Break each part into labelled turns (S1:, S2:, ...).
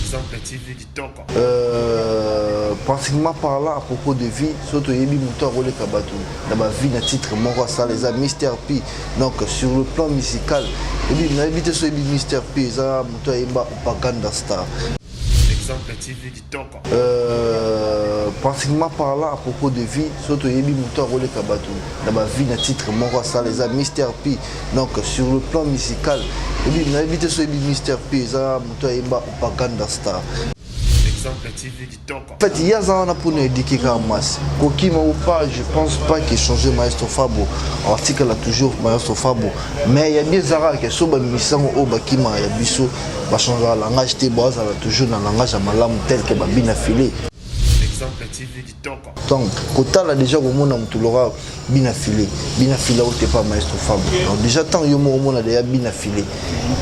S1: Exemple TV Kitoko.
S2: Pratiquement parlant à propos de vie, surtout Yebi Mouton Rolé Kabatou, dans ma vie, dans titre Moro ça les a Mr. P. Donc sur le plan musical, Yebi n'habite sur Yebi Mr. P, ça Mouton Yemba Opaganda Star.
S1: Exemple TV Kitoko.
S2: Pratiquement parlant à propos de vie, surtout Yebi Mouton Rolé Kabatou, dans ma vie, dans titre Moro ça les a Mr. P. Donc sur le plan musical, Yebi n'habite sur Yebi Mr. P, ça Mouton Yemba Opaganda Star.
S1: Exemple TV Kitoko.
S2: En fait, il y a ça pour nous éduquer comme masse. Kokima ou pas, je pense pas qu'il change Maestro Fabo. L'article a toujours Maestro Fabo. Mais il y a des Zara qui sont mission au Bakima, il y a Bissot, va changer le langage, t'es bas, ça va toujours dans le langage à malam tel que Babine affilé.
S1: Exemple TV Kitoko.
S2: Donc, Kota là déjà au monde on l'aura bien affilé où t'es pas Maestro Fabo. Donc déjà tant que au monde a déjà bien affilé.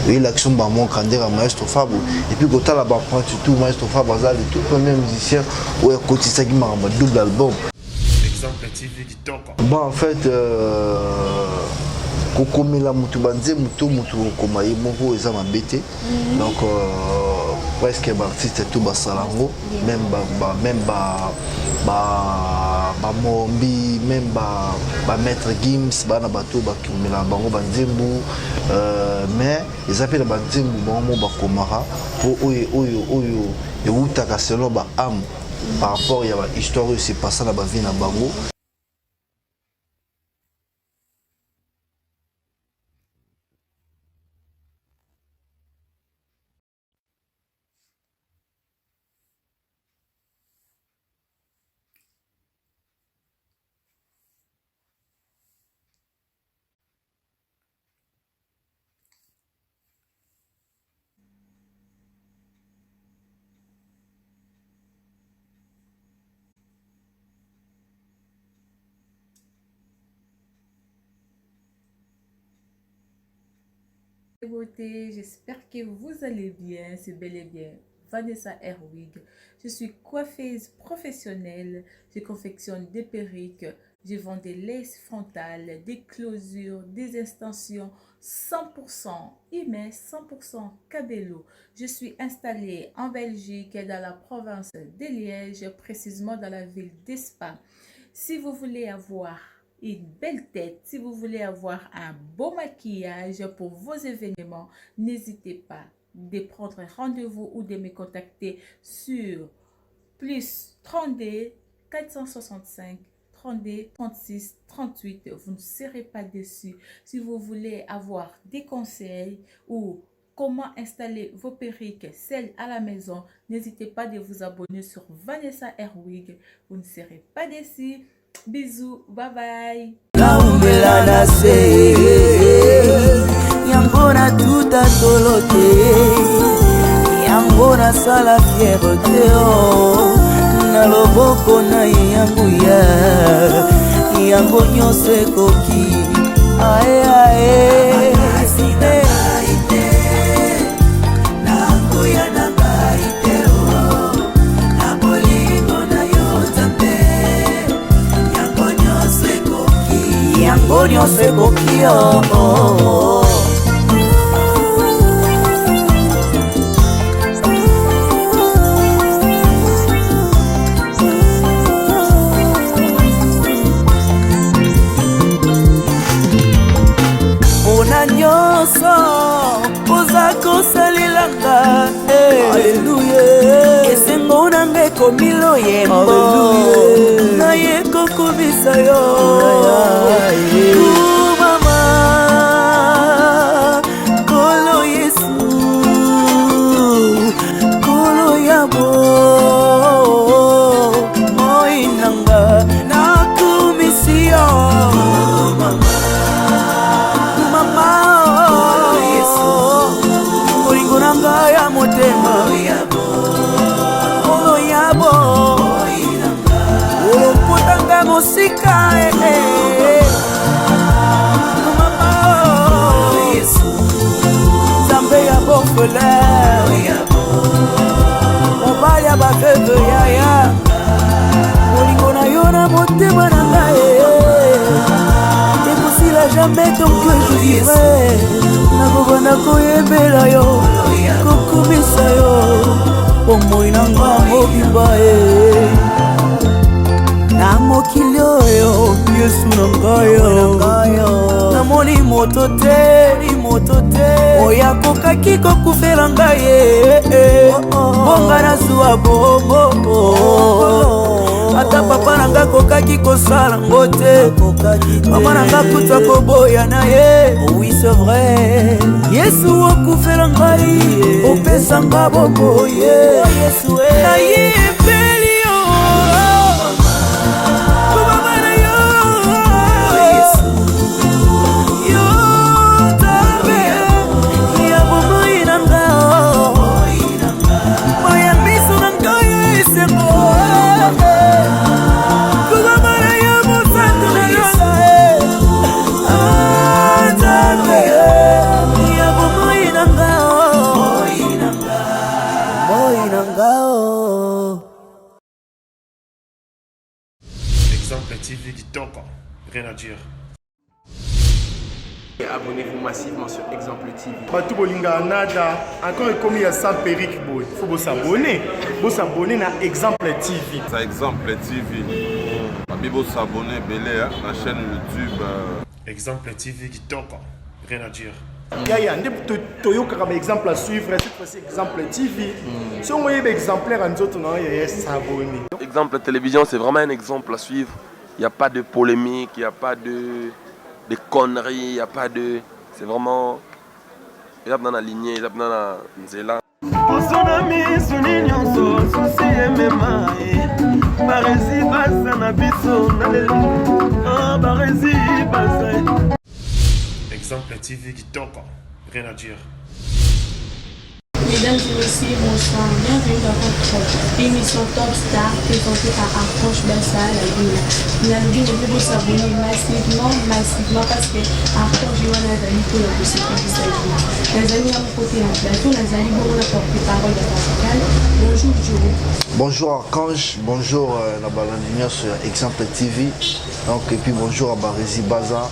S2: Et l'action va mon candidat à Maestro Fabo. Et puis Kota là va prendre surtout Maestro Fabo, ça le tout premier musicien où il côté ça qui m'a un double album.
S1: Exemple TV Kitoko.
S2: Bon en fait kokomela mutu banze mutu komaye moko eza mabete. Donc presque artiste tout basalango même mombi même maître Gims bana bato bakomela bango banzembu mais ils appellent banzembu bango bakomara po oyo eutaka selon ba âme par rapport à la histoire qui s'est passée dans la vie na bango.
S3: Beauté, j'espère que vous allez bien, c'est bel et bien Vanessa Herwig. Je suis coiffeuse professionnelle, je confectionne des perruques, je vends des laces frontales, des closures, des extensions 100% IME, 100% Cabello. Je suis installée en Belgique et dans la province de Liège, précisément dans la ville d'Espa. Si vous voulez avoir une belle tête, si vous voulez avoir un beau maquillage pour vos événements, n'hésitez pas de prendre rendez-vous ou de me contacter sur plus 32 465 32 36 38. Vous ne serez pas déçus. Si vous voulez avoir des conseils ou comment installer vos perruques, celles à la maison, n'hésitez pas de vous abonner sur Vanessa Herwig. Vous ne serez pas déçus. Bisous, bye bye.
S4: Naumbela na se Yambona tuta tolote Yambona sala fierté Na loboko na yanguya Yango nyose koki Ae ae Yangonyo se kokio Ona nyoso Oza kosalilanga Alleluia Esengo nange komilo yembo Na yeko kubisa yo Mama Kolo Yesu Kolo yabo Moinanga Nakumisio Mama Yesu Moringo nanga ya motema Kolo yabo Olopotanga mosika Mobali baveuve yaya Molingo na yo na motema na ngai Ekosila jamais tant que je vivrai Nakobanda koyembela yo Kokumisa yo bomoi na nga mobimba na mokili oyo yesu na ngai namoni moto te oyo akokaki kokufela ngai bonga nazwa bongo ata papa na nga akokaki kosala ngo te mama na nga kuta koboya na ye oui c'est vrai yesu okufela ngai opesa nga boboye nayebeli yo
S1: Exemple TV Kitoko. Rien à dire.
S5: Abonnez-vous massivement sur Exemple TV.
S6: Batou Bolinga Nada, encore comme il y a ça Péric Boy. Il faut s'abonner. Vous s'abonner à Exemple TV.
S7: Ça Exemple TV. Bibo s'abonner belé à la chaîne YouTube.
S1: Exemple TV Kitoko. Rien à dire.
S6: Il y a un exemple à suivre. Cette fois-ci, Exemple TV. Si on voyait exemplaire en autres, il y a s'abonner.
S8: Exemple télévision, c'est vraiment un exemple à suivre. Il n'y a pas de polémique, il n'y a pas de conneries, il n'y a pas de... C'est vraiment... Il y a dans la lignée, il y a dans la nzela.
S1: Exemple TV Kitoko. Rien à dire.
S9: Mesdames et messieurs, bonsoir. Bienvenue dans votre émission Top Star présentée par Archange Bassa à la Guinée. Nous allons dire que vous s'abonner massivement parce que Archange est un ami pour la possibilité de s'abonner. Les amis à mon côté en plateau, les amis pour la porte-parole de Pascal. Bonjour Djuro.
S2: Bonjour Archange, bonjour Nabalandinias sur Exemple TV. Donc, et puis bonjour à Barési Baza.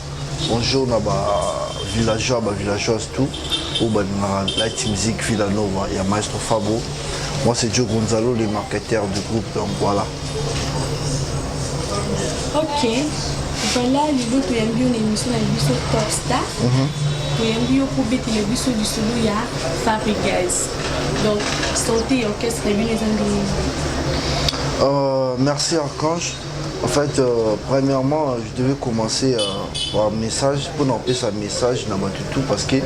S2: Bonjour Naba villageois, villageoise tout. Ou la team musique Villanova, il y a Maestro Fabo. Moi c'est Joe Gonzalo, les marketeurs du groupe, donc voilà.
S9: Ok, voilà le groupe qui a une émission dans l'émission Top Star. Qui a une l'émission du solo, il y a Fabregas. Donc, santé, orchestre, les amis.
S2: Merci Archange. En fait, premièrement, je devais commencer par un message, pour n'en plus un message dans tout parce que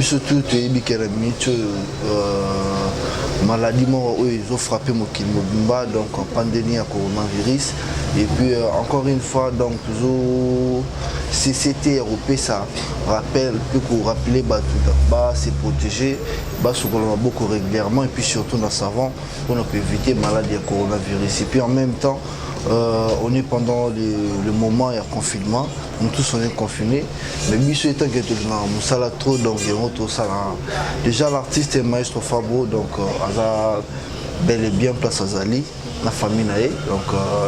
S2: surtout maladie ils ont frappé mon Mobimba, donc en pandémie à coronavirus. Et puis encore une fois, donc toujours CCT européen, ça rappelle, plus qu'on rappelait se protéger, ce qu'on a beaucoup régulièrement et puis surtout dans savant on peut éviter maladie à coronavirus. Et puis en même temps, on est pendant le moment il y a confinement, nous tous on est confinés, mais Misso étant que nous sommes trop d'environ tout ça. Déjà l'artiste est Maestro Fabo, donc bel et bien place à Zali, la famille nae, donc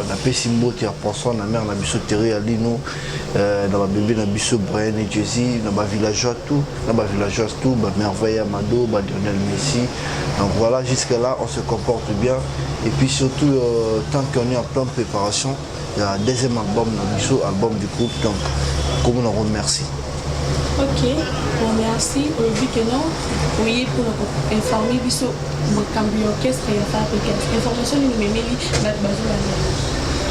S2: la Pessimbo qui a pensé la mère na Misso Terry à Lino, dans ma bébé na Misso Brian et Jay-Z, dans ma villageois tout, merveille Amado, Lionel Messi. Donc voilà, jusque là on se comporte bien. Et puis surtout, tant qu'on est en pleine préparation, il y a un deuxième album, album du groupe, donc comme on en remercie.
S9: Ok, bon merci. Aujourd'hui que non, oui, pour informer sur mon cambio orchestre et la fabrication. Information, nous mettons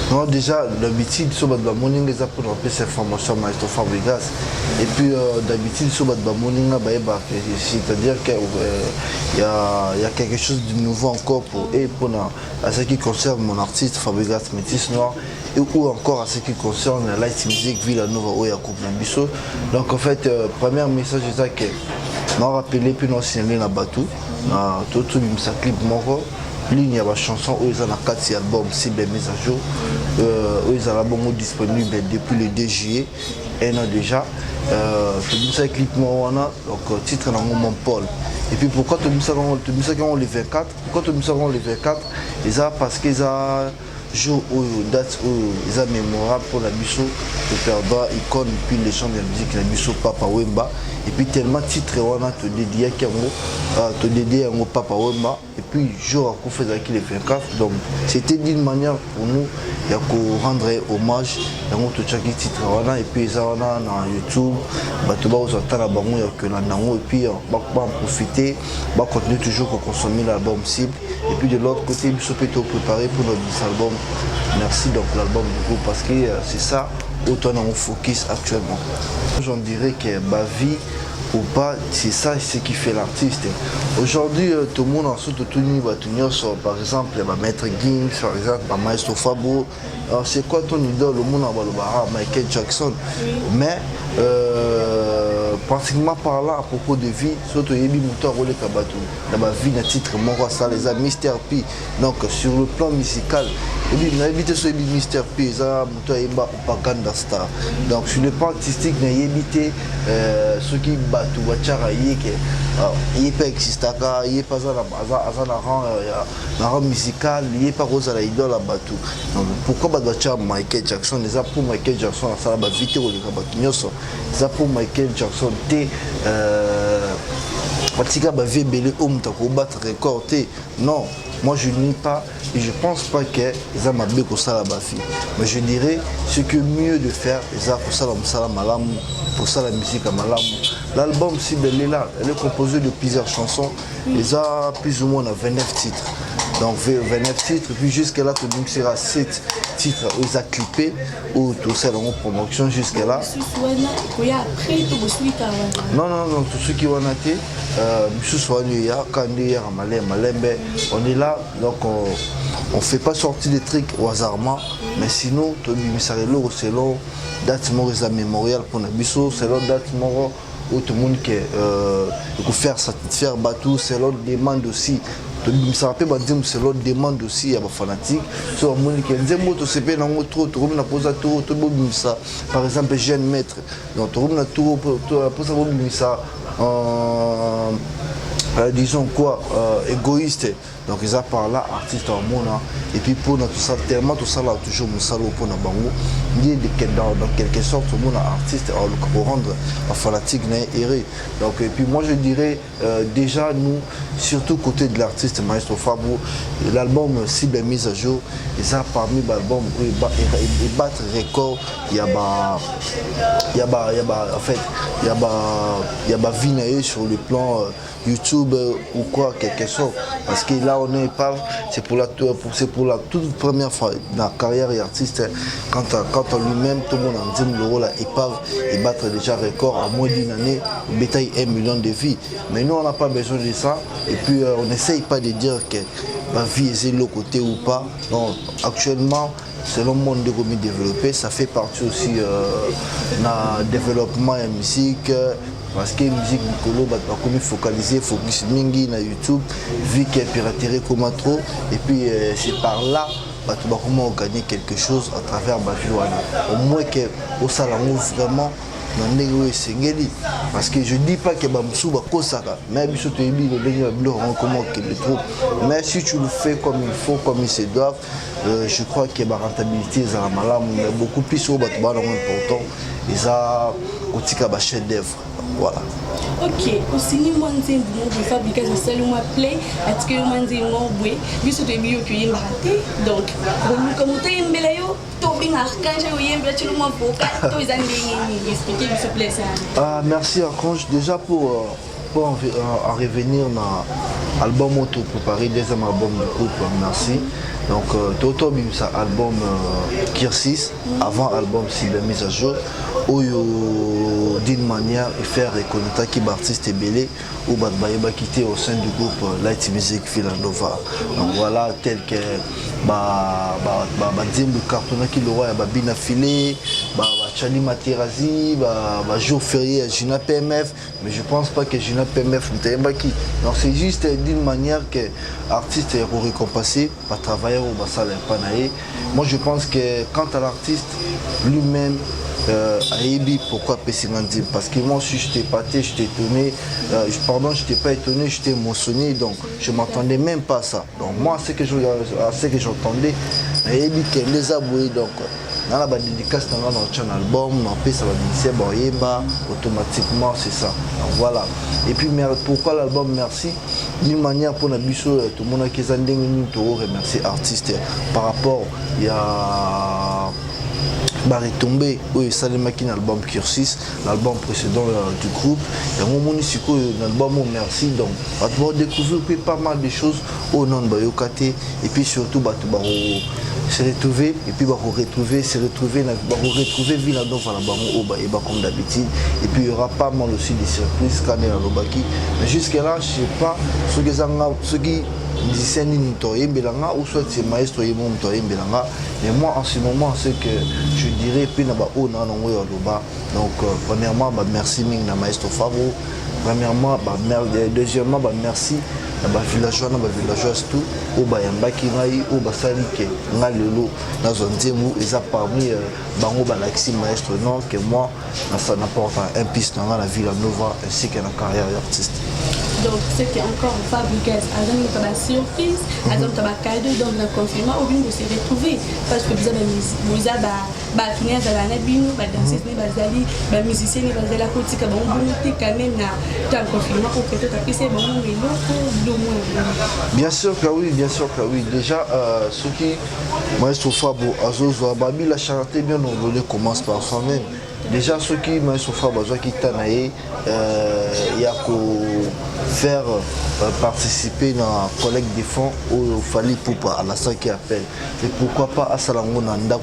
S2: non, déjà, d'habitude, sur le morning, les apports pour cette information Maestro Fabregas. Et puis, d'habitude, sur le morning, c'est-à-dire qu'il y a quelque chose de nouveau encore pour ce qui concerne mon artiste Fabregas Métis Noir et ou encore à ce qui concerne la light music Villanova ou Yacoub Nambiso. Donc, en fait, premier message, c'est que je m'en rappelé, puis nous signalé la Batou, tout le clip mort. Ligne à chanson où ils ont 4 albums, c'est bien mis à jour. Où ils ont l'album disponible depuis le 2 juillet, un an déjà. Tout le clip Moana, donc titre dans mon Paul. Et puis pourquoi tout le monde les 24? Pourquoi tout le monde les 24? Ils ont parce qu'ils ont jour où date où ils ont mémorable pour la Bisso, le père icône, puis les chants de la musique, la Bisso Papa Wemba. et puis tellement titre on a te dédié à Papa Wemba et puis jour à coup fait les 24 donc c'était d'une manière pour nous il y a qu'on rendre hommage à notre chaque titre on a et puis ça on a dans YouTube tu vas aux attendre à bango que là et puis on va en profiter on va continuer toujours à consommer l'album cible et puis de l'autre côté il faut préparer pour notre album. Merci donc l'album du groupe parce que c'est ça autant on focus actuellement. J'en dirais que ma vie ou pas, c'est ça ce qui fait l'artiste. Aujourd'hui, tout le monde en sous tout sur par exemple Maître Gims, par exemple Maestro Fabo. Alors c'est quoi ton idole? Le monde en Michael Jackson. Mais pratiquement parlant à propos de vie, surtout Yebi Mouton Rolé Kabatou. Dans ma vie, un titre, mon roi, ça les a Mr. P. Donc sur le plan musical, on a évité ce Mr. P, ça Mouton Yemba Opaganda Star. Donc sur le plan artistique, on a évité ceux qui battent ou Wachara Yeke. Il n'est pas existaka, il n'est pas un rang musical, il n'est pas rose à la idole à Batou. Pourquoi Badwacha Michael Jackson? Les pour Michael Jackson, ça va vite au Kabatunyoso. Les pour Michael Jackson, Patika va belé homme ta battre record. Non, moi je nie pas et je pense pas que ça m'a bien pour ça la bafi. Mais je dirais ce que mieux de faire, ça pour ça la malam, pour ça la musique à malam. L'album si belle est là, elle est composée de plusieurs chansons. Et ça plus ou moins on a 29 titres. Donc 29 titres, puis jusqu'à là, tout le monde sera 7 titres où a clippé, ou tout ça en promotion jusqu'à là. Non, tout ce qui va noter, on est là, donc on ne fait pas sortir des trucs au hasardement, mais sinon, selon date mémorial pour Nabiso, selon date où tout le monde peut faire satisfaire Batou, selon demande aussi. Ça rappelle c'est l'autre demande aussi à fanatique sur mon par exemple jeune maître donc disons quoi égoïste donc ils a par là artiste en monde et puis pour tout ça tellement tout ça là toujours mon salaud pour na bango dans quelque sorte tout le monde artiste pour rendre la fanatique erré donc et puis moi je dirais déjà nous surtout côté de l'artiste Maestro Fabo l'album cible mise à jour et ça parmi l'album il battre record il y a vie sur le plan YouTube ou quoi quelque chose parce que là on est pas c'est pour la toute première fois dans la carrière d'artiste quand on lui-même tout le monde en dit le rôle à épave et battre déjà record en moins d'une année bétail 1 million de vies mais nous on n'a pas besoin de ça et puis on n'essaye pas de dire que ma vie est de l'autre côté ou pas non actuellement selon le monde développé ça fait partie aussi dans le développement et musique parce que la musique Nicolo va focaliser focus mingi na YouTube vu qu'il y a piraterie comme trop et puis c'est par là comment gagner quelque chose à travers ma vie au moins que au salon vraiment parce que je ne dis pas que Bamsou va kosaka mais mais si tu le fais comme il faut comme il se doit je crois que la rentabilité est beaucoup plus important et ça au chef d'œuvre. Voilà.
S9: Ok, aussi ni moi nzembo de fabrication seulement play est-ce que moi nzembo bwe biso to biyo to yemba raté donc comme to yembela yo to binga archange yo yembela tu mo boka to izangi ni expliquer biso play ça.
S2: Ah merci Archange déjà pour en revenir dans l'album auto préparé deuxième album du groupe merci. Donc Toto Bimsa album Kirsis avant album si la mise à jour où d'une manière et faire reconnaître qui artiste belé ou Badbaïba quitté au sein du groupe Light Music Villanova. Donc voilà tel que Zimbu Cartona qui le roi Babina Filé, Chali Materazi, jour férié à Gina PMF, mais je pense pas que Gina PMF n'est qui. Donc c'est juste d'une manière que l'artiste est récompensé par travailler au Bassal et Panaé. Moi je pense que quant à l'artiste lui-même, Aïbi, pourquoi Pessinandim? Parce que moi si j'étais épaté, j'étais étonné, pardon, j'étais pas étonné, j'étais émotionné, donc je m'attendais même pas à ça. Donc moi, ce que j'entendais, Aïbi qui les a boués, donc na ba dédicace na un album na pesa ba musicien ba yemba automatiquement c'est ça. Donc voilà. Et puis pourquoi l'album merci d'une manière pour na biso tout le monde qui zandeng ni to remercier artiste par rapport il y a retombé oui salemaki na album Cursus l'album précédent du groupe et mon municipal l'album merci donc on va découvrir pas mal de choses au nom de Bayokate et puis surtout se retrouver et puis se retrouver Villa Nova la Bango et comme d'habitude et puis il y aura pas mal aussi des surprises quand on Lobaki mais jusqu'à là je sais pas ceux qui musicien ni toye belanga ou soit c'est maestro yemo toye belanga mais moi en ce moment c'est que je dirais puis na ba ona ngo yo loba donc premièrement merci ming na maestro Fabo premièrement deuxièmement merci na ba villageois tout au ba yambaki ngai au ba salike ngalelo na zonzemu eza parmi bango ba laxi maestro non que moi ça n'apporte un piste dans la Villa Nova ainsi que la carrière d'artiste.
S9: Donc, c'était encore une fabrication. Avant, il y a une surprise, avant, il y a un cadeau, donc, le confinement, au lieu de se retrouver. Parce que vous avez des musiciens, des musiciens, la politique, quand même, dans le confinement, pour peut-être appuyer
S2: bien sûr que oui. Déjà, ce qui, moi, je trouve Babi, la charité, bien, on commence par soi-même. Déjà, ceux qui m'ont souffert, qui il y a qu'à faire participer dans la collecte des fonds au Fali Poupa, à la salle qui appelle. Et pourquoi pas à Salango Nanda,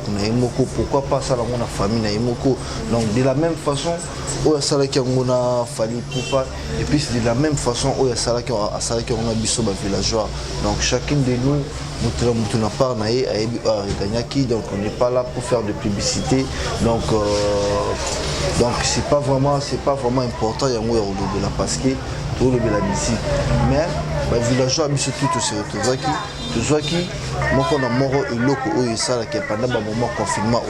S2: pourquoi pas à Salango na famille Naimoko. Donc, de la même façon, au Salaki Angona Fali Poupa, et puis de la même façon, au Salaki Angona Bisoba villageois. Donc, chacun de nous, nous n'a pas donc on n'est pas là pour faire de publicité. Donc c'est pas vraiment important il y a de la pasquer pour le la musique mais les villageois ont tout se qui moi qu'on a mort et l'autre et ça là qui pendant un moment confinement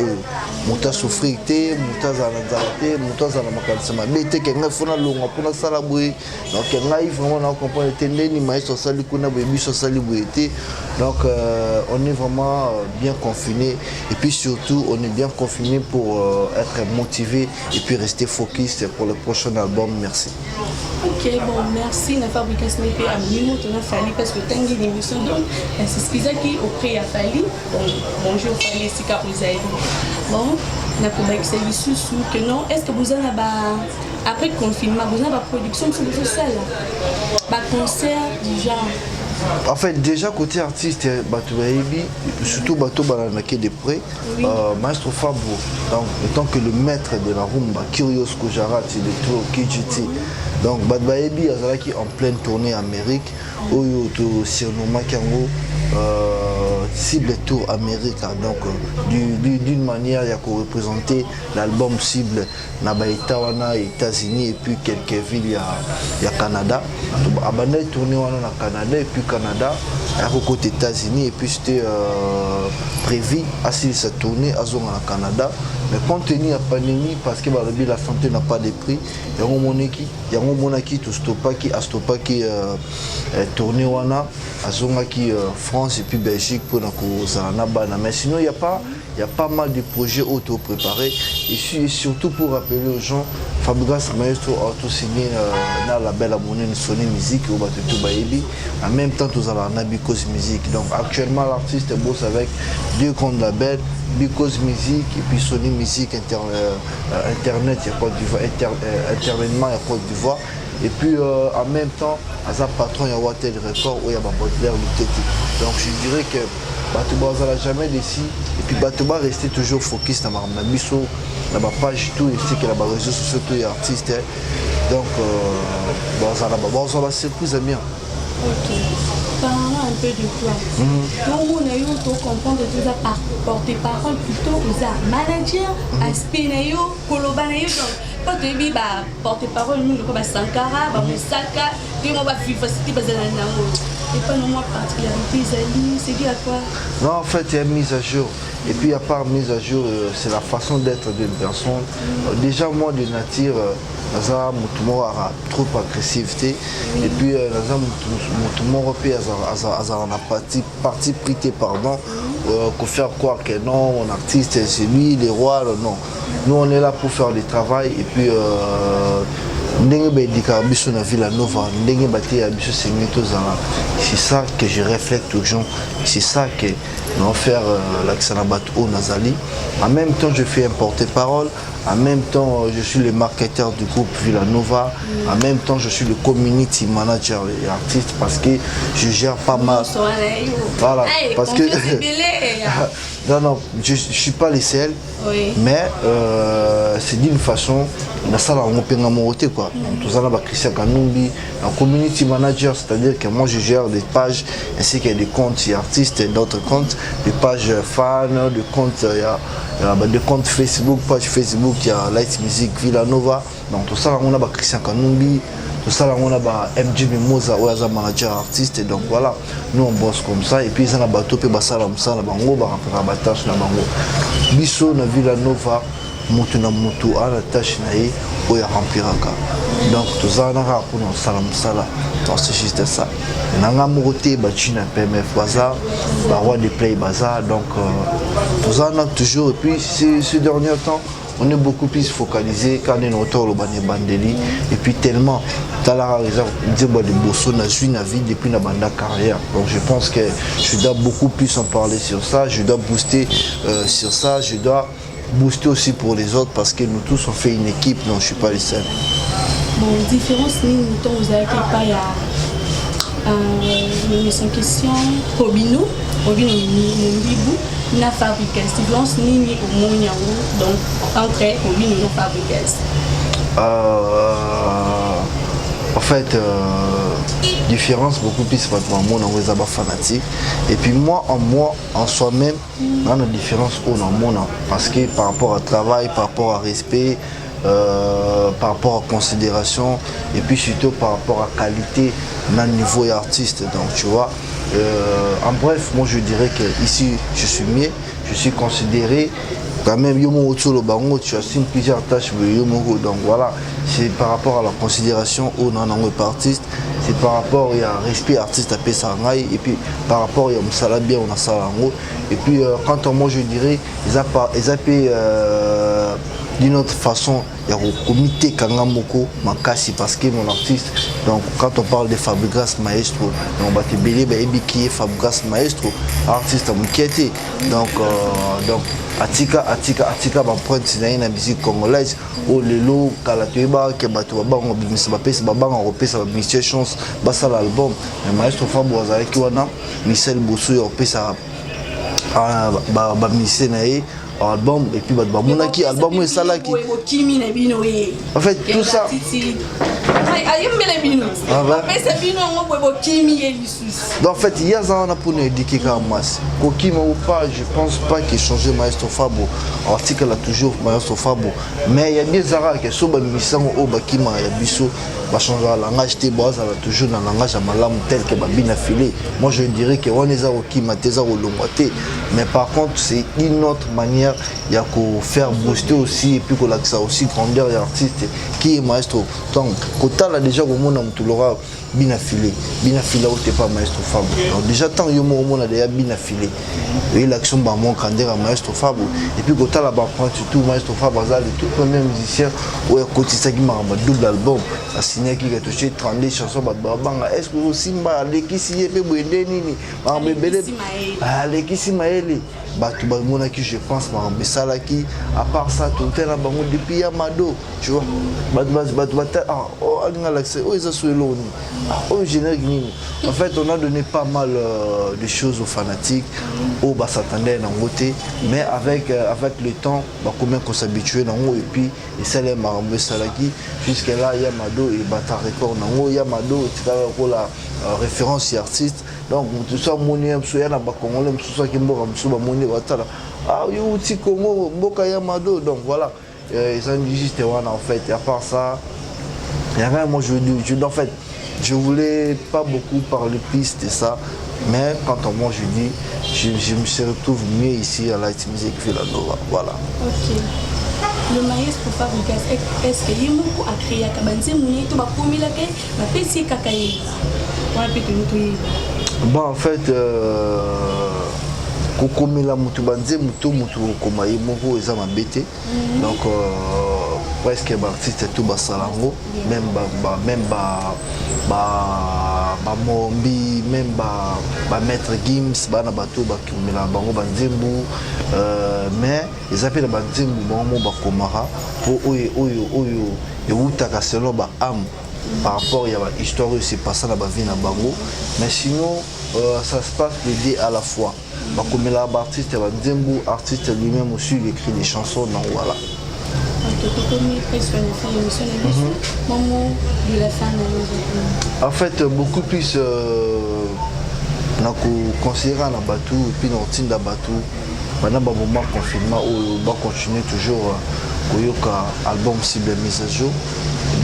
S2: monta souffrir té monta zanazate monta zanamakalsema bete kenga fona longa pour la sala boué donc ngai vraiment na comprendre tendé ni maïso sali kuna bebiso sali bouété donc on est vraiment bien confiné et puis surtout on est bien confiné pour être motivé et puis rester focus pour le prochain album. Merci.
S9: Ok, bon, merci. La fabrication est à minimum, on a fallu parce que tant qu'il y a une émission, donc c'est ce qu'ils ont qui au prix à Fali. Bonjour Fali, c'est qu'à vous avez. Bon, on a trouvé que c'est sous que non. Est-ce que vous avez après le confinement, vous avez la production sur le social, concert du genre?
S2: En fait, déjà côté artiste, surtout Bato Balanake de près, Maestro Fabo, donc étant que le maître de la rumba, Curios Kojara, c'est de tout Kijiti. Donc Badbaebi Azalaki en pleine tournée Amérique, Oyo to Sirnoma Kango, cible tour Amérique. Donc d'une manière, il y a qu'à représenter l'album cible Nabaïtawana, États-Unis et puis quelques villes, il y a Canada. Abandonné tourné au Canada et puis Canada, à côté États-Unis et puis c'était prévu à cette tournée à zone au Canada. Mais compte tenu de la pandémie, parce que la santé n'a pas de prix, il y a un moment qui tourné à zone France et puis Belgique pour mais sinon il y a pas mal de projets auto-préparés et surtout pour rappeler aux gens, Fabregas Maestro a tout signé dans la belle abonnée de Sony Music au Batutu Baebi. En même temps, nous avons Bicos Music. Donc actuellement, l'artiste bosse avec deux grands labels, Bicos Music et puis Sony Music Internet, il y a Côte d'Ivoire, internement, il y a Côte d'Ivoire. Et puis en même temps, à sa patron, il y a Watel Record où il y a Baudelaire Luteti. Donc je dirais que Batouba n'a jamais décidé. Et puis Batouba restait toujours focus dans ma biso, dans ma page tout, et c'est que la réseaux sociaux, tous les artistes. Donc, on va surprise bien.
S9: Ok. Parlons un peu de toi. Donc, on a eu pour comprendre que tu as porté parole plutôt aux manager, aspect, koloba. Quand tu dis porte-parole, nous avons Sankara, Moussaka, nous avons Fifacité, et pas non moins particularité, c'est dit à quoi?
S2: Non, en fait, il y a une mise à jour. Et puis à part mise à jour, c'est la façon d'être d'une personne. Déjà moi de nature, naza mutumo a trop agressivité. Et puis naza mutumo repé na parti pris pardon. Pour faire croire que non, mon artiste c'est lui, les rois, non. Nous on est là pour faire le travail et puis c'est ça que je réflecte toujours, c'est ça que nous allons faire l'Axanabat au Nazali. En même temps, je fais un porte-parole, en même temps, je suis le marketeur du groupe Villanova, en même temps, je suis le community manager et artiste parce que je gère pas mal. Voilà, parce que. Non, je ne suis pas les seuls, mais c'est d'une façon, on a ça là, on peut en quoi. Tout ça là, Christian Kanumbi, un community manager, c'est-à-dire que moi je gère des pages ainsi qu'il y a des comptes artistes et d'autres comptes, des pages fans, des comptes, il y a des comptes Facebook, page Facebook, il y a Light Music Villanova, donc tout ça là, on a Christian Kanumbi. Tout ça là on a MJ Mimosa ou un manager artiste et donc voilà nous on bosse comme ça et puis ils ont bateau pe basala msala bango ba remplir ba tâche na bango biso na Villanova mutu na mutu ala tâche na ye o ya rempliraka donc tout ça na pour nous salam sala donc c'est juste ça nanga moté ba china PMF bazar ba roi de play bazar donc tout ça on a toujours et puis ces derniers temps on est beaucoup plus focalisé quand on est autour le bandeli et puis tellement dans la raison de bosso na vie depuis la bande carrière donc je pense que je dois beaucoup plus en parler sur ça je dois booster sur ça je dois booster aussi pour les autres parce que nous tous on fait une équipe donc je suis pas les seuls.
S9: Bon différence ni temps vous avez pas il y a une question Robino Mbibou na fabriqueuse différence ni au monde donc entre Robino et fabriqueuse.
S2: En fait, différence beaucoup plus parce que moi on est pas fanatique et puis moi en soi-même on a une différence au monde parce que par rapport au travail, par rapport au respect, par rapport à considération et puis surtout par rapport à qualité dans le niveau artiste donc tu vois en bref moi je dirais que ici je suis mieux je suis considéré quand même tu assumes plusieurs tâches donc voilà c'est par rapport à la considération au non artiste c'est par rapport au respect artiste à Pessangaï et puis par rapport au Msalabia on a ça et puis quand moi je dirais ils d'une autre façon il y a un comité Kangamoko Makasi parce que mon artiste donc quand on parle de Fabregas Maestro on va te belé qui est Fabregas Maestro artiste à Mukete donc atika ba pointe na ina musique congolaise au lelo kala toyeba ke bato babango bimisa bapesa babango kopesa ba chance basa l'album Maestro Fabo azalaki wana Michel Bosso opesa ba ministère na ye album et puis bamonaki album et salaki en fait tout ça donc en fait il y a ça on a pour nous éduquer comme masse Kokima ou pas je pense pas qu'il change Maestro Fabo article a toujours Maestro Fabo mais il y a des arabes qui sont mission au bakima ya biso va changer la langage te base va toujours dans langage à malam tel que babina filé moi je dirais que on est à Okima teza au longoté mais par contre c'est une autre manière il y a qu'au faire booster aussi et puis qu'on l'accès aussi grandeur et artiste qui est Maestro donc quand là déjà au monde on l'aura bien affilé où t'es pas Maestro Fabo donc déjà tant yo mo on a déjà bien affilé et l'action ba mon grandeur à Maestro Fabo et puis quand là ba prend surtout Maestro Fabo ça le tout premier musicien ou côté ça qui m'a double album a signé qui a touché 32 chansons ba banga est-ce que aussi mba lekisi yebe boende nini ba bebele lekisi maele bato ba mona qui je pense ba mbesala qui à part ça tout est là bango depuis Yamado tu vois en fait on a donné pas mal de choses aux fanatiques au bas s'attendait dans côté mais avec le temps combien qu'on s'habitue et puis et ça les marambé salaki jusqu'à là Yamado et bata record dans Yamado tu la référence artiste donc tout ça moni msoya na ba congolais msosa ki mboka msuba moni watala yo ti Congo mboka Yamado donc voilà ils ont dit juste en fait et à part ça il y avait moi en fait je voulais pas beaucoup parler plus de ça Mais quand on mange, je me retrouve mieux ici à Light Music Villanova. Voilà.
S9: Ok. Le maïs pour fabriquer, est-ce qu'il y a beaucoup à créer à Kabanzi, Mouni, tout va pour la caille, ma PC cacaille.
S2: Bon, en fait, kokomela mutu banze mutu koma ye moko eza mabete. Donc presque ba artiste tout basalango, même ba mombi, même ba maître Gims, bana bato bakomela bango banzembu, mais ils appellent banzembu bango bakomara pour oyo eutaka selon ba âme. Par rapport à l'histoire, c'est pas ça la vie na bango, mais sinon ça se passe les deux à la fois. Comme l'artiste artiste lui-même aussi il écrit des chansons dans voilà. En fait beaucoup plus considéré la bateau et puis dans la bateau pendant le moment confinement on va continuer toujours koyoka album cible mise à jour.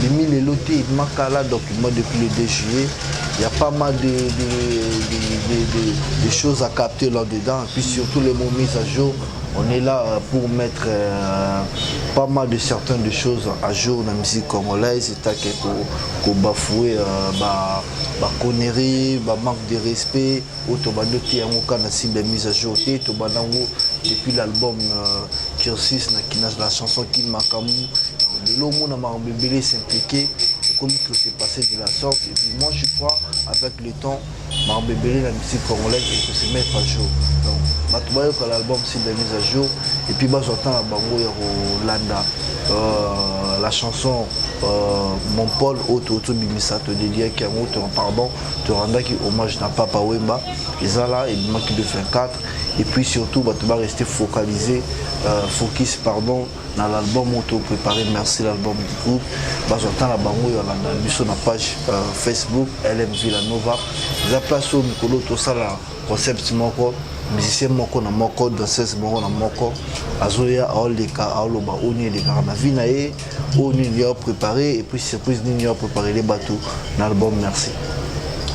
S2: Demi les lotés makala document depuis le 2 juillet. Il y a pas mal de choses à capter là-dedans. Et puis surtout les mots mis à jour. On est là pour mettre pas mal de certaines de choses à jour dans la musique congolaise. C'est pour bafouer la connerie, le manque de respect. Autobanoté a cible mise à jour. Depuis l'album Kirsis, la chanson Kin Makamu. Le monde a s'impliquer comme que c'est passé de la sorte et puis moi je crois avec le temps ma bébé la musique congolaise il faut se mettre à jour donc ma l'album c'est de mise à jour et puis bah j'entends la bango Landa la chanson Mon Paul auto bimisa te dédié qui a autre pardon te rendre qui hommage n'a pas Papa Wemba et ça là il manque de 24 et puis surtout bah tu vas rester focalisé focus pardon dans l'album auto préparé merci l'album du groupe bah j'entends la bango sur la page Facebook LM Villanova la place au Mikolo tout ça là concept moko musicien moko na moko danseuse moko na moko azoya aoleka aoloba oni eleka na vie na ye oni il a préparé et puis surprise ni a préparé les bateaux dans l'album merci.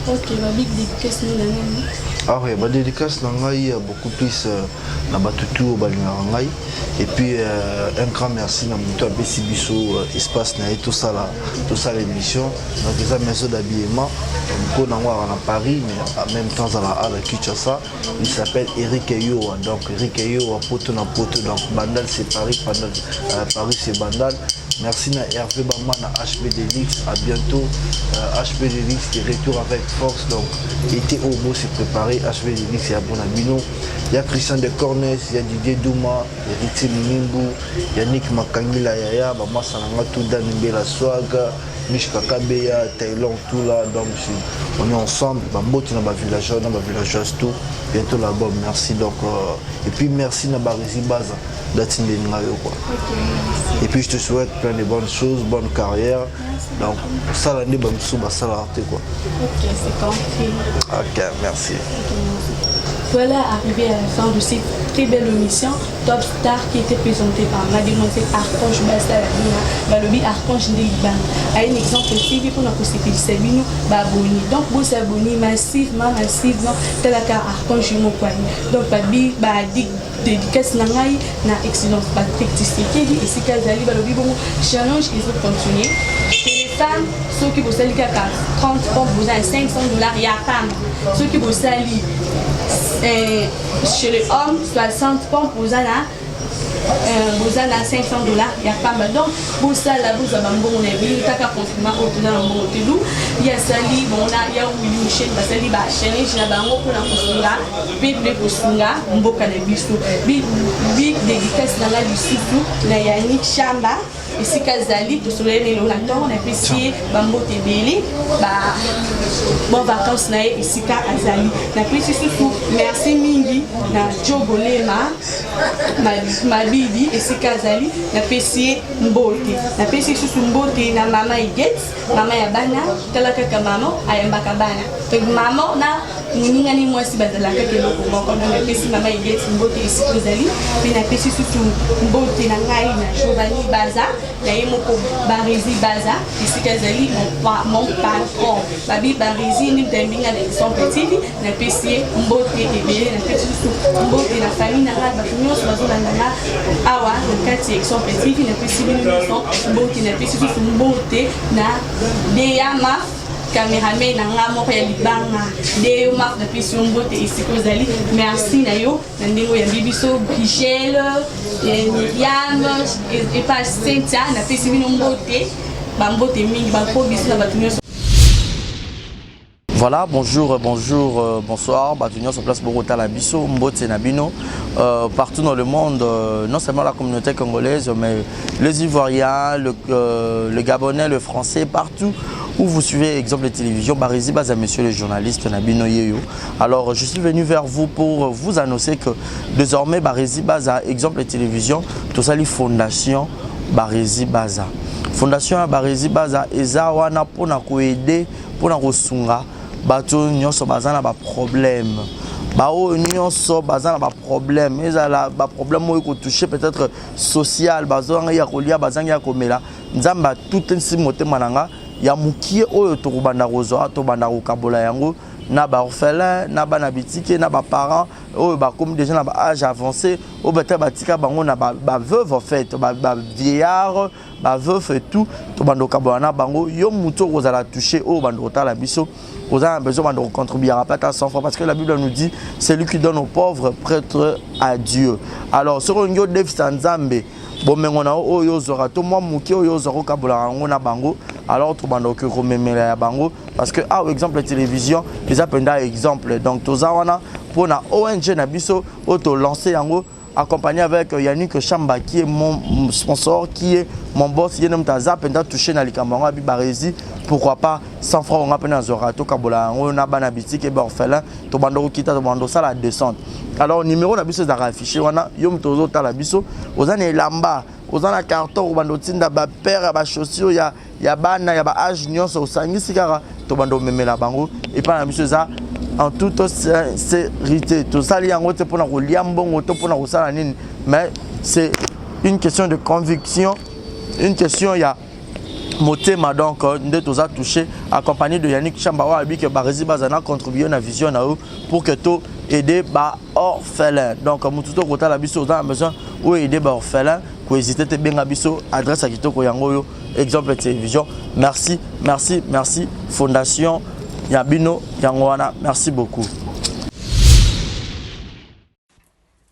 S9: Ok, ma big dédicace ni la nani.
S2: Ah ouais, ma dédicace nangai beaucoup plus na batutu au balinga et puis un grand merci na muto abesi biso espace na tout ça l'émission donc les maisons d'habillement ko nangwa na Paris mais en même temps à la Kinshasa il s'appelle Eric Yoa donc Eric Yoa poto na poto donc Bandal c'est Paris Paris c'est Bandal. Merci à Hervé Bama, à HB Delix, à bientôt. HB Delix qui retourne avec force, donc été au beau s'est préparé. HB Delix, il y a Bonabino, il y a Christian de Cornes, il y a Didier Douma, il y a Riti Minimbu, il y a Nick Makangila Yaya, Bama Sananga Touda Nimbela Swaga, Mishka Kabeya, Thaïlande, tout là. Donc on est ensemble, Bambote dans ma villageois, tout. Bientôt l'album, merci. Donc, et puis merci à Barisi Baza. Et puis je te souhaite plein de bonnes choses, bonne carrière. Donc ça l'année ça l'a raté quoi.
S9: Ok, c'est compris.
S2: Ok, merci.
S9: Voilà, arrivé à la fin de cette très belle émission Top Star qui était présentée par mademoiselle Archange Bassalabina, Balobi Archange Ndeliban. À un exemple TV pour notre sécurité Sabino Baboni. Donc vous s'abonnez massivement, Telaka Archange Mokwani. Donc Babi Badik dédicace nangai na excellence Patrick Tshisekedi et si Kazali Balobi bon challenge ils vont continuer. Chez les femmes, ceux qui vous salient 30 francs, vous avez $500, il y a femme. Ceux qui vous salient chez les hommes, 60 francs pour vous avez 500$, il y a pas mal. Donc, pour ça, là, vous avez un bon avis, il y a un confinement au Télou, il y a Sali, il y a Willy Michel, Sali, Bachene, il y a un bon pour la Kosunga, Péple Kosunga, Mboka de Bissou, Big dédicace dans la Bissou, la Yannick Chamba, et si Kazali, tout soleil, on a apprécié, Bambo Tébélé, bon vacances, et si Kazali, on a apprécié surtout, merci Mingi, na Djogolema, ma bibi et si Kazali na pesi mbote na pesi susu mbote na mama Iget mama ya bana tala kaka mama ayambaka bana donc mama na ninga ni mwasi bazala kaka loko moko na pesi mama Iget mbote et si Kazali puis na pesi susu mbote na ngai na Giovanni Baza na ye moko Barezi Baza esika ezali mon patron babi Barezi ni tembinga na exemple TV na pesi mbote ebele na pesi mbote na famille na nga bato nyonso bazolanda awa na kati ya exemple TV na pesi bino nyonso mbote na pesi mbote na deyama cameraman na nga moko ya libanga deyo mark na pesi mbote esika ozali merci na yo na ndenge ya bibiso Michel Miriam epa Cynthia na pesi bino mbote bambote mingi bako biso na bato nyonso.
S10: Voilà, bonjour, bonsoir, Batunion sur place Bogota la Bisso, Mbote Nabino, partout dans le monde, non seulement la communauté congolaise, mais les Ivoiriens, le Gabonais, le Français, partout où vous suivez exemple de télévision, Barezi Baza, monsieur le journaliste Nabino Yeyo. Alors, je suis venu vers vous pour vous annoncer que désormais Barezi Baza, exemple de télévision, tout ça, les fondations Barezi Baza. Fondation Barezi Baza, Eza wana pona ko aider, pona ko sunga. Bato nyonso bazana ba problème bao nyonso bazana ba problème ezala ba problème mo ko toucher peut-être social bazanga ya kolia bazanga ya komela nzamba tout nsi motema nanga ya mukie oyo to kubanda kozo to banda ko kabola yango na ba orphelin na ba na bitike na ba parents oyo ba comme déjà na ba âge avancé o beta batika bango na ba veuve en fait ba vieillard ba veuve et tout to banda kabola na bango yo muto kozala toucher o banda kotala biso. Vous avez besoin de contribuer à la 100 francs parce que la Bible nous dit c'est lui qui donne aux pauvres prêtre à Dieu. Alors sur un yo dev sanzambe bon mais on a oyo zora to moi muki oyo zora kabula ngona bango alors to bando que rememela ya bango parce que ah exemple télévision les appenda exemple donc tozawana pour na ONG na biso auto lancer yango accompagné avec Yannick Chamba qui est mon sponsor, qui est mon boss, qui est touché dans les camarades à Barezi. Pourquoi pas 100 francs on a payé dans Zorato Kabola, on a banabiti qui est orphelin, to bando kita to bando ça la descente. Alors numéro na biso za affiché wana yom tozo ta la biso, ozana lamba, ozana carton bando tinda ba père ba chaussures ya bana ya ba âge nyonso osangisi kara to bando memela bango et pas na biso za en toute sincérité. Tout ça, mais c'est une question de conviction, une question, il y a Motema donc, nous tous a touché, accompagné de Yannick Chambawa, que Barezi Bazana contribué à la vision pour que tout aider les orphelins. Donc, nous tous côté la biso, on a besoin ou aider les orphelins, pour hésiter à bien biso, adresse à Kitoko Yangoyo, exemple de télévision. Merci, merci, merci, Fondation Yabino Yangwana, merci beaucoup.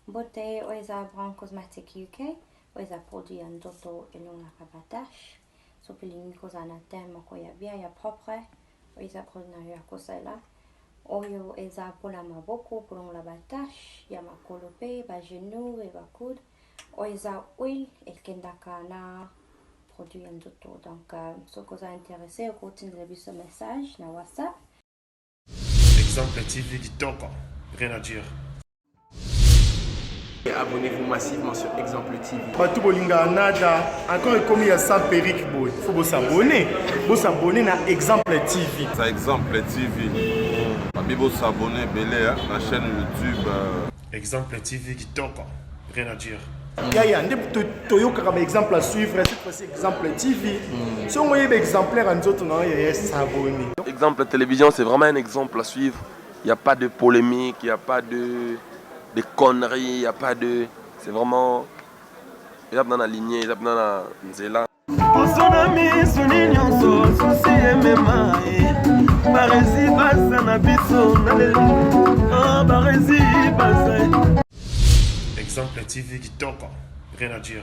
S11: Beauté, oisa Brand Cosmetic UK, oisa produit en toto et non la rabatache. Sopiling kozana thème koya bien ya propre, oisa produit ya kosela. Oyo eza pour la maboko pour la batache, ya makolope, ba genou et ba coude. Oisa huile et kendaka na produit en toto. Donc, ce que vous intéressé, vous continuez ce message na WhatsApp.
S1: Exemple TV qui toque, rien à dire.
S5: Et abonnez-vous massivement sur Exemple TV.
S6: Batou bolinga nada, encore comme il y a ça périque boy. Faut vous s'abonner. Vous s'abonner à Exemple TV.
S7: C'est Exemple TV. Babi vous s'abonner belé la chaîne YouTube.
S1: Exemple TV qui toque, rien à dire.
S6: Il y a un exemple à suivre, cette fois-ci Exemple TV. Si on voit des exemplaires en autres, il y a s'abonner.
S8: Exemple télévision, c'est vraiment un exemple à suivre. Il n'y a pas de polémique, il n'y a pas de conneries, il n'y a pas de... C'est vraiment... Il y a dans la lignée, il y a dans la nzela.
S1: Exemple TV qui toque, rien à dire.